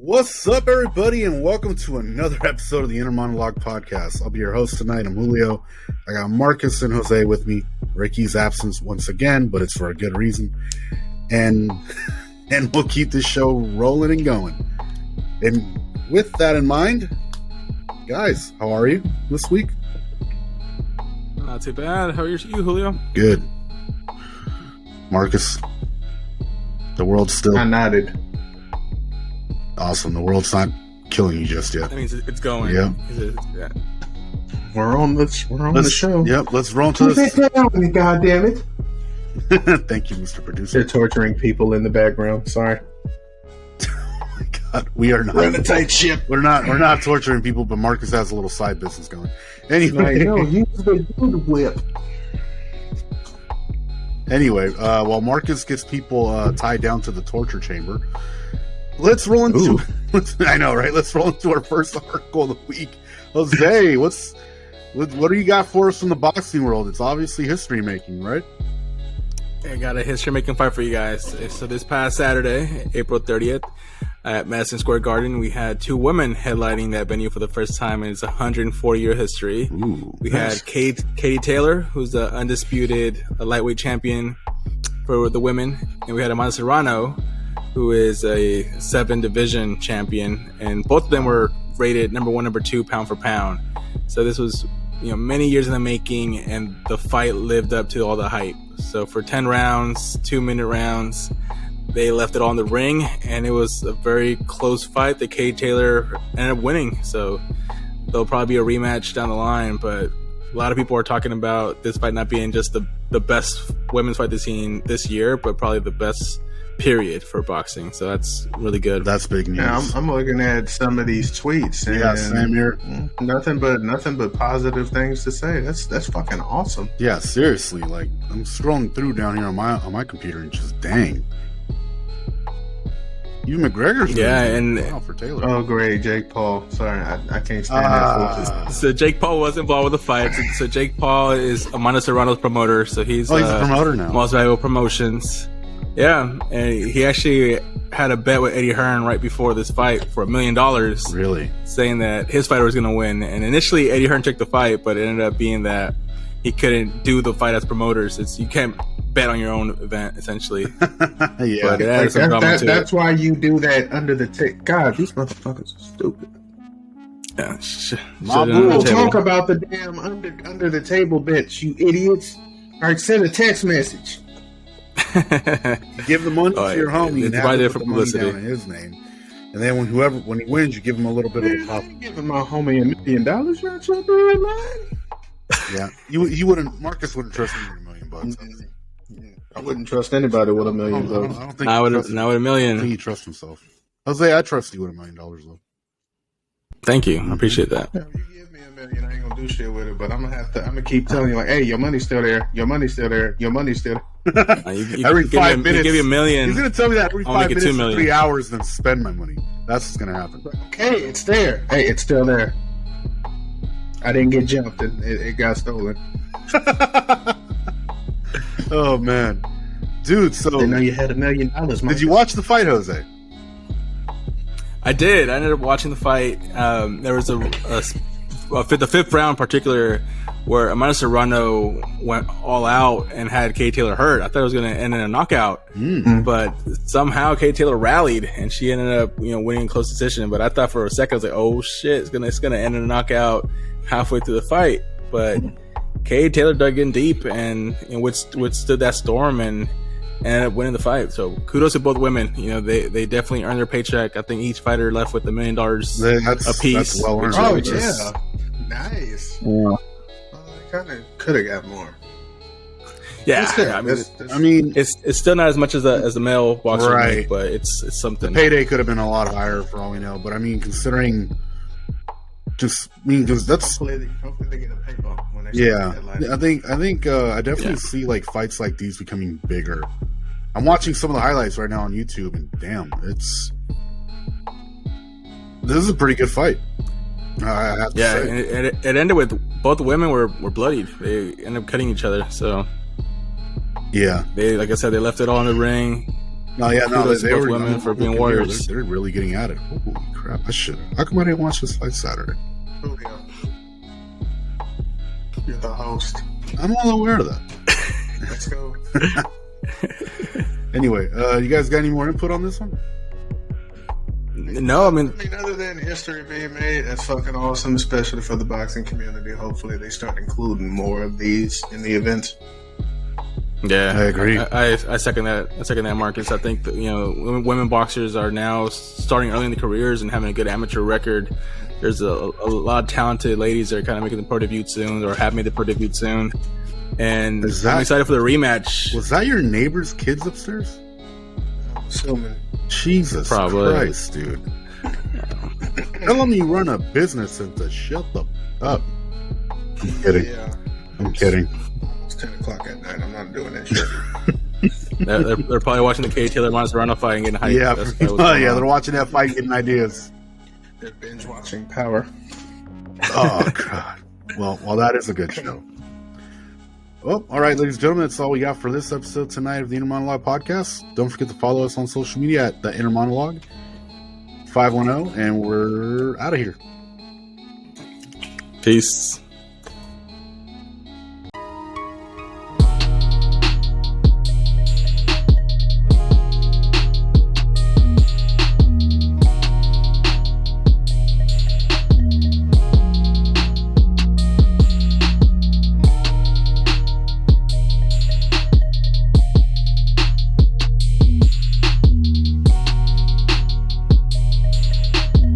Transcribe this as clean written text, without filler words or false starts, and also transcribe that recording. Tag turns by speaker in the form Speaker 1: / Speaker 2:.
Speaker 1: What's up, everybody, and welcome to another episode of the Monolog podcast. I'll be your host tonight. I'm Julio. I got Marcus and Jose with me. Ricky's absent once again, but it's for a good reason. And we'll keep this show rolling and going. And with that in mind, guys, how are you this week?
Speaker 2: Not too bad. How are you, Julio?
Speaker 1: Good. Marcus, the world's still...
Speaker 3: I nodded.
Speaker 1: Awesome. The world's not killing you just yet.
Speaker 2: That means it's going.
Speaker 1: Yeah.
Speaker 3: We're on the show.
Speaker 1: Yep, let's roll to this.
Speaker 3: God damn it.
Speaker 1: Thank you, Mr. Producer.
Speaker 3: They're torturing people in the background. Sorry.
Speaker 1: Oh my God, we are not.
Speaker 3: We're in a tight ship.
Speaker 1: We're not torturing people, but Marcus has a little side business going. Anyway,
Speaker 3: use the whip.
Speaker 1: Anyway, while Marcus gets people tied down to the torture chamber, let's roll into. I know, right? Let's roll into our first article of the week. Jose, what do you got for us from the boxing world? It's obviously history making, right?
Speaker 2: I got a history making fight for you guys. So this past Saturday, April 30th, at Madison Square Garden, we had two women headlining that venue for the first time in its 140-year history. We had Katie Taylor, who's the undisputed lightweight champion for the women, and we had Madison Serrano, who is a 7-division champion, and both of them were rated number 1, number 2, pound for pound. So this was, many years in the making, and the fight lived up to all the hype. So for 10 rounds, 2-minute rounds, they left it all in the ring, and it was a very close fight that Katie Taylor ended up winning. So there'll probably be a rematch down the line, but a lot of people are talking about this fight not being just the best women's fight they've seen this year, but probably the best period for boxing. So that's really good.
Speaker 1: That's big news.
Speaker 3: Yeah, I'm looking at some of these tweets. And
Speaker 1: yeah, same here.
Speaker 3: Nothing but positive things to say. That's fucking awesome.
Speaker 1: Yeah, seriously. Like, I'm scrolling through down here on my computer and just dang. You McGregor's wow, for Taylor.
Speaker 3: Oh, great, Jake Paul. Sorry, I can't stand that.
Speaker 2: So Jake Paul was involved with the fight. So Jake Paul is Amanda Serrano's promoter. So he's
Speaker 1: a promoter now.
Speaker 2: Most Valuable Promotions. Yeah, and he actually had a bet with Eddie Hearn right before this fight for $1 million.
Speaker 1: Really?
Speaker 2: Saying that his fighter was going to win. And initially, Eddie Hearn took the fight, but it ended up being that he couldn't do the fight as promoters. You can't bet on your own event, essentially.
Speaker 1: Yeah.
Speaker 2: But it added some drama to it.
Speaker 3: That's why you do that under the table. God, these motherfuckers are stupid.
Speaker 2: Yeah,
Speaker 3: We'll talk about the damn under the table bets, you idiots. All right, send a text message.
Speaker 1: Give the money to your homie.
Speaker 2: It's right there for publicity.
Speaker 1: Down in his name, and then when he wins, you give him a little bit of a pop.
Speaker 3: Giving my homie $1 million. You're trying mine.
Speaker 1: Yeah, you wouldn't. Marcus wouldn't trust me with $1 million.
Speaker 3: I wouldn't trust anybody with $1 million.
Speaker 1: I don't think.
Speaker 2: Not with $1 million.
Speaker 1: I think he trusts himself. Jose, I trust you with $1 million though.
Speaker 2: Thank you. I appreciate that.
Speaker 3: You give me $1 million, I ain't gonna do shit with it, but I'm gonna keep telling you, like, hey, your money's still there. Your money's still there. Your money's still there.
Speaker 1: Every 5 minutes,
Speaker 2: give you $1 million.
Speaker 1: He's gonna tell me that every 5 minutes,
Speaker 2: 2 million.
Speaker 1: 3 hours, then spend my money. That's what's gonna happen.
Speaker 3: Okay, it's there. Hey, it's still there. I didn't get jumped, and it got stolen.
Speaker 1: Oh man, dude! So
Speaker 3: I didn't know you had $1 million.
Speaker 1: Did you watch the fight, Jose?
Speaker 2: I did. I ended up watching the fight. There was the fifth round in particular where Amanda Serrano went all out and had Katie Taylor hurt. I thought it was going to end in a knockout, but somehow Katie Taylor rallied and she ended up, winning in close decision. But I thought for a second, I was like, "Oh shit, it's gonna end in a knockout halfway through the fight." But Katie Taylor dug in deep and withstood that storm and ended up winning the fight. So kudos to both women. They definitely earned their paycheck. I think each fighter left with $1 million a piece.
Speaker 1: That's well earned.
Speaker 3: Oh yeah, nice. Yeah. Kind of could have got more.
Speaker 2: Yeah, it's still not as much as the male boxer,
Speaker 1: right?
Speaker 2: But it's something.
Speaker 1: The payday could have been a lot higher for all we know. But I mean, considering, because that's
Speaker 3: hopefully they get a pay bump when they
Speaker 1: I think I definitely see like fights like these becoming bigger. I'm watching some of the highlights right now on YouTube, and damn, this is a pretty good fight. I have to say.
Speaker 2: And it ended with both women were bloodied. They ended up cutting each other. So
Speaker 1: yeah,
Speaker 2: they, like I said, they left it all in the ring.
Speaker 1: No, yeah, no,
Speaker 2: kudos to
Speaker 1: they
Speaker 2: both
Speaker 1: were
Speaker 2: women for being
Speaker 1: here,
Speaker 2: warriors.
Speaker 1: They're really getting at it. Holy crap! I should. How come I didn't watch this fight Saturday?
Speaker 3: Oh, yeah. You're the host.
Speaker 1: I'm all aware of that.
Speaker 3: Let's go.
Speaker 1: Anyway, you guys got any more input on this one?
Speaker 2: No, I mean,
Speaker 3: other than history being made, that's fucking awesome, especially for the boxing community. Hopefully, they start including more of these in the events.
Speaker 2: yeah,
Speaker 1: I agree.
Speaker 2: I second that. I second that, Marcus. I think that, women boxers are now starting early in the careers and having a good amateur record. There's a lot of talented ladies that are kind of making the pro debut soon or have made the pro debut soon. And I'm excited for the rematch.
Speaker 1: Was that your neighbor's kids upstairs?
Speaker 3: I'm assuming.
Speaker 1: Jesus Christ, dude. Tell them you run a business and to shut the up. I'm kidding.
Speaker 3: Yeah.
Speaker 1: I'm kidding.
Speaker 3: It's 10 o'clock at night. I'm not doing that shit.
Speaker 2: They're probably watching the Katie Taylor Serrano fight and getting hyped.
Speaker 1: Yeah, they're watching that fight and getting ideas.
Speaker 3: They're binge watching Power.
Speaker 1: Oh, God. Well, that is a good show. Well, all right, ladies and gentlemen, that's all we got for this episode tonight of the Inner Monolog Podcast. Don't forget to follow us on social media at the Inner Monolog 510, and we're out of here.
Speaker 2: Peace.